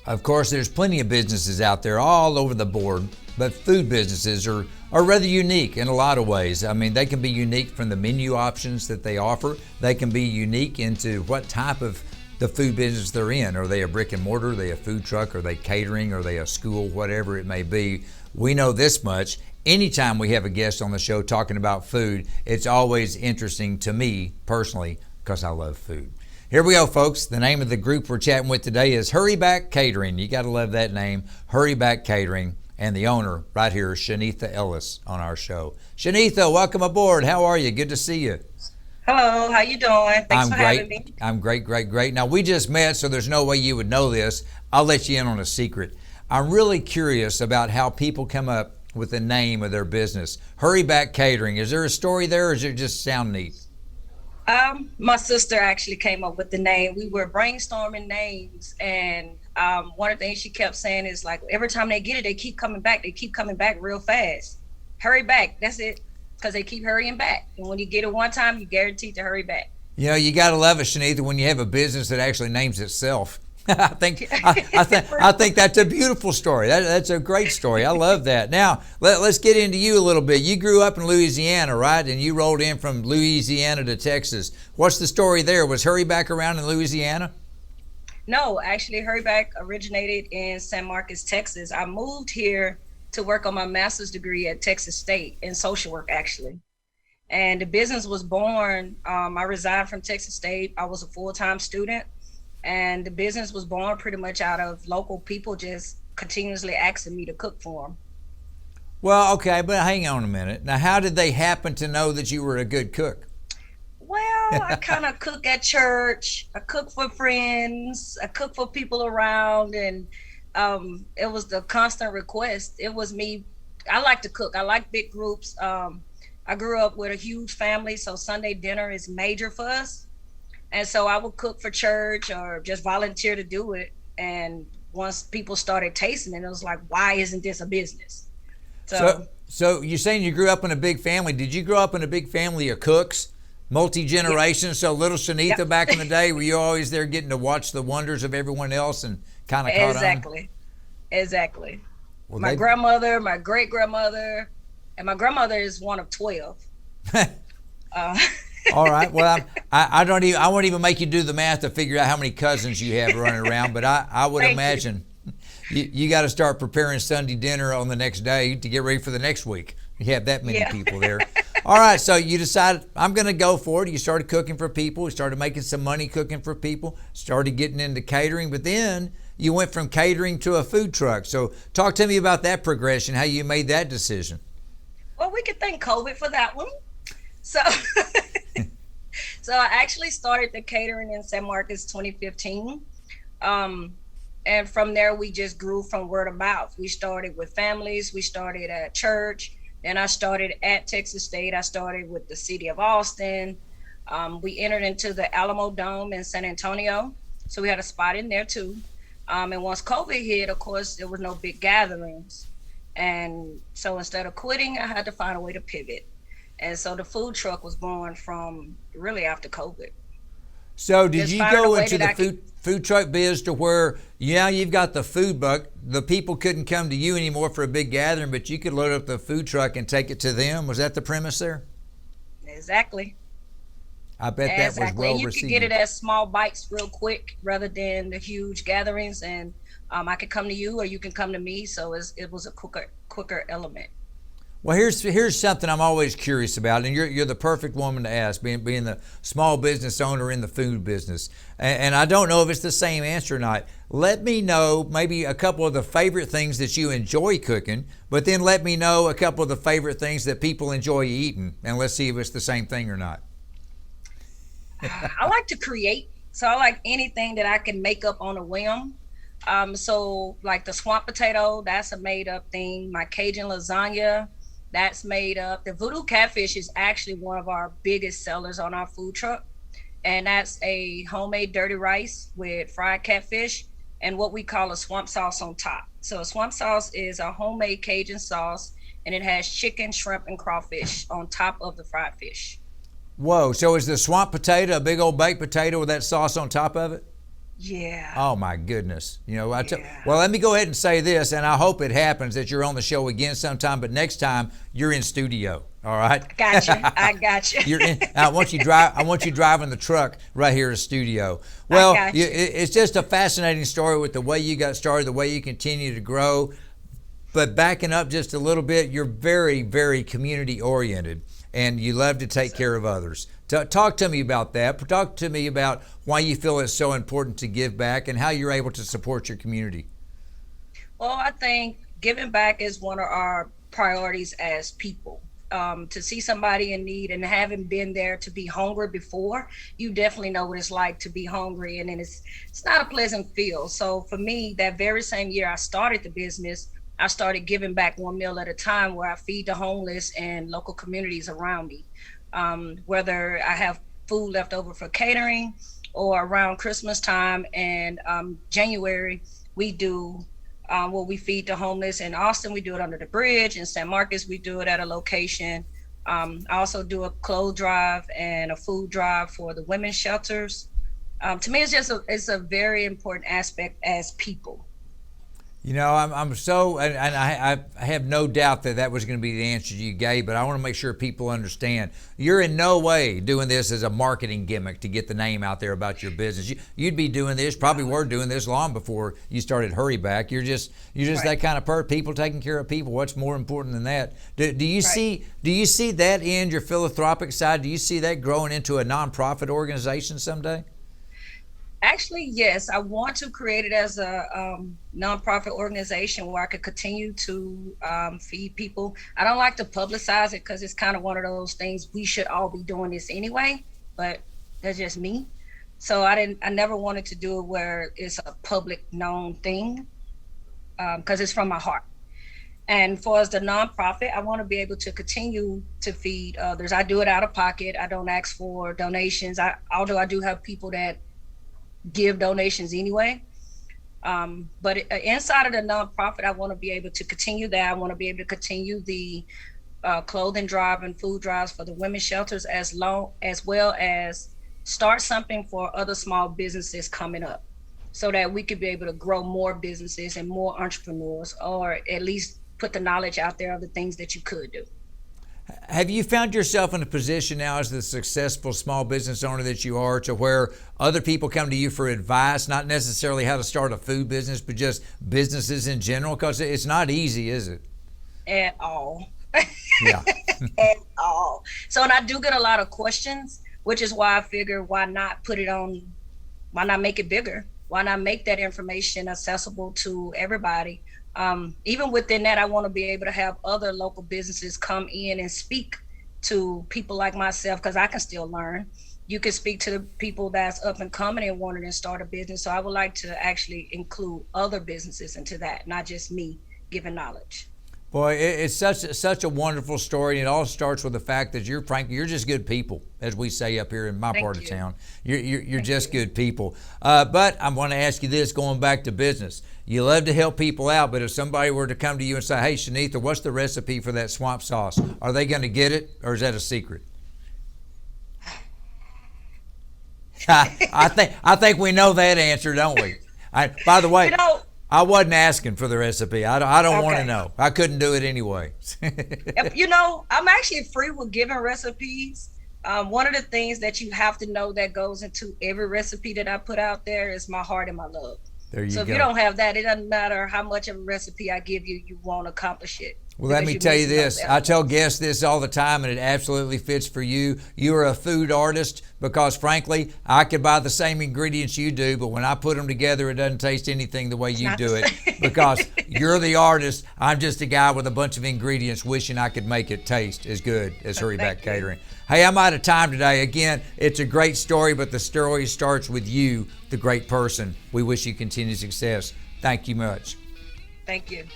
Of course, there's plenty of businesses out there all over the board, but food businesses are rather unique in a lot of ways. I mean, they can be unique from the menu options that they offer. They can be unique into what type of the food business they're in. Are they a brick and mortar? Are they a food truck? Are they catering? Are they a school? Whatever it may be. We know this much. Anytime we have a guest on the show talking about food, it's always interesting to me personally because I love food. Here we go, folks. The name of the group we're chatting with today is Hurryback Catering. You got to love that name, Hurryback Catering. And the owner right here is Chenitha Ellis on our show. Chenitha, welcome aboard. How are you? Good to see you. Hello, how you doing? Thanks for having me. I'm great. Now, we just met, so there's no way you would know this. I'll let you in on a secret. I'm really curious about how people come up with the name of their business. Hurryback Catering. Is there a story there, or does it just sound neat? My sister actually came up with the name. We were brainstorming names, and one of the things she kept saying is like, every time they get it, they keep coming back. They keep coming back real fast. Hurry back. That's it. Because they keep hurrying back. And when you get it one time, you're guaranteed to hurry back. You know, you got to love it, Chenitha, when you have a business that actually names itself. I think that's a beautiful story. That's a great story. I love that. Now, let's get into you a little bit. You grew up in Louisiana, right? And you rolled in from Louisiana to Texas. What's the story there? Was Hurryback around in Louisiana? No, actually, Hurryback originated in San Marcos, Texas. I moved here to work on my master's degree at Texas State in social work, actually. And the business was born. I resigned from Texas State. I was a full-time student. And the business was born pretty much out of local people just continuously asking me to cook for them. Well, okay, but hang on a minute. Now, how did they happen to know that you were a good cook? Well, I kind of cook at church. I cook for friends. I cook for people around. And it was the constant request. It was me. I like to cook. I like big groups. I grew up with a huge family, so Sunday dinner is major for us. And so I would cook for church or just volunteer to do it. And once people started tasting it, it was like, why isn't this a business? So you're saying you grew up in a big family. Did you grow up in a big family of cooks, multi-generation? Yeah. So little Chenitha back in the day, were you always there getting to watch the wonders of everyone else and kind of caught on? Exactly. Well, my grandmother, my great-grandmother, and my grandmother is one of 12. All right. Well, I won't even make you do the math to figure out how many cousins you have running around, but I would imagine you got to start preparing Sunday dinner on the next day to get ready for the next week. You have that many people there. All right. So you decided, I'm going to go for it. You started cooking for people. You started making some money cooking for people, started getting into catering, but then you went from catering to a food truck. So talk to me about that progression, how you made that decision. Well, we could thank COVID for that one. So I actually started the catering in San Marcos 2015. And from there, we just grew from word of mouth. We started with families. We started at church. Then I started at Texas State. I started with the city of Austin. We entered into the Alamo Dome in San Antonio. So we had a spot in there too. And once COVID hit, of course, there were no big gatherings. And so instead of quitting, I had to find a way to pivot. And so the food truck was born from really after COVID. So did you go into the food truck biz to where, you've got the food buck, the people couldn't come to you anymore for a big gathering, but you could load up the food truck and take it to them? Was that the premise there? Exactly. I bet that was well received. You could get it as small bites real quick rather than the huge gatherings. And I could come to you or you can come to me. So it was a quicker element. Well, here's something I'm always curious about, and you're the perfect woman to ask, being the small business owner in the food business. And I don't know if it's the same answer or not. Let me know maybe a couple of the favorite things that you enjoy cooking, but then let me know a couple of the favorite things that people enjoy eating, and let's see if it's the same thing or not. I like to create, so I like anything that I can make up on a whim. So like the swamp potato, that's a made up thing. My Cajun lasagna, that's made up. The voodoo catfish is actually one of our biggest sellers on our food truck. And that's a homemade dirty rice with fried catfish and what we call a swamp sauce on top. So a swamp sauce is a homemade Cajun sauce, and it has chicken, shrimp, and crawfish on top of the fried fish. Whoa, so is the swamp potato a big old baked potato with that sauce on top of it? Yeah. Oh my goodness. Yeah. Well, let me go ahead and say this, and I hope it happens that you're on the show again sometime, but next time you're in studio. All right. Gotcha. I got you. You're in. I want you driving the truck right here in studio. Well, it's just a fascinating story with the way you got started, the way you continue to grow. But backing up just a little bit, you're very, very community oriented, and you love to take care of others. Talk to me about that. Talk to me about why you feel it's so important to give back and how you're able to support your community. Well, I think giving back is one of our priorities as people. To see somebody in need and having been there to be hungry before, you definitely know what it's like to be hungry, and then it's not a pleasant feel. So for me, that very same year I started the business, I started giving back one meal at a time, where I feed the homeless and local communities around me. Whether I have food left over for catering, or around Christmas time and January, we do we feed the homeless. In Austin, we do it under the bridge. In San Marcos, we do it at a location. I also do a clothes drive and a food drive for the women's shelters. To me, it's a very important aspect as people. I'm so, and I have no doubt that was going to be the answer you gave, but I want to make sure people understand. You're in no way doing this as a marketing gimmick to get the name out there about your business. You'd be doing this, probably were doing this long before you started Hurry Back. You're just right. That kind of person, people taking care of people. What's more important than that? Do you see that in your philanthropic side? Do you see that growing into a nonprofit organization someday? Actually, yes. I want to create it as a nonprofit organization where I could continue to feed people. I don't like to publicize it because it's kind of one of those things, we should all be doing this anyway, but that's just me. So I never wanted to do it where it's a public known thing, because it's from my heart. And for as the nonprofit, I want to be able to continue to feed others. I do it out of pocket. I don't ask for donations. Although I do have people that give donations anyway. But inside of the nonprofit, I want to be able to continue that. I want to be able to continue the clothing drive and food drives for the women's shelters, as well as start something for other small businesses coming up, so that we could be able to grow more businesses and more entrepreneurs, or at least put the knowledge out there of the things that you could do. Have you found yourself in a position now as the successful small business owner that you are, to where other people come to you for advice, not necessarily how to start a food business, but just businesses in general? Because it's not easy, is it? At all. Yeah. At all. So, and I do get a lot of questions, which is why I figure, why not make it bigger? Why not make that information accessible to everybody? Even within that, I want to be able to have other local businesses come in and speak to people like myself, because I can still learn. You can speak to the people that's up and coming and wanting to start a business. So I would like to actually include other businesses into that, not just me giving knowledge. Boy, it's such a wonderful story, and it all starts with the fact that you're just good people, as we say up here in my part of town. You're just good people. But I'm going to ask you this, going back to business. You love to help people out, but if somebody were to come to you and say, "Hey, Chenitha, what's the recipe for that swamp sauce?" Are they going to get it, or is that a secret? I think we know that answer, don't we? By the way, I wasn't asking for the recipe. I don't want to know. I couldn't do it anyway. I'm actually free with giving recipes. One of the things that you have to know that goes into every recipe that I put out there is my heart and my love. There you go. So if you don't have that, it doesn't matter how much of a recipe I give you, you won't accomplish it. Well, let me tell you this. I tell guests this all the time, and it absolutely fits for you. You are a food artist because, frankly, I could buy the same ingredients you do, but when I put them together, it doesn't taste anything the way you do it, because you're the artist. I'm just a guy with a bunch of ingredients wishing I could make it taste as good as Hurry Back Catering. Hey, I'm out of time today. Again, it's a great story, but the story starts with you, the great person. We wish you continued success. Thank you much. Thank you.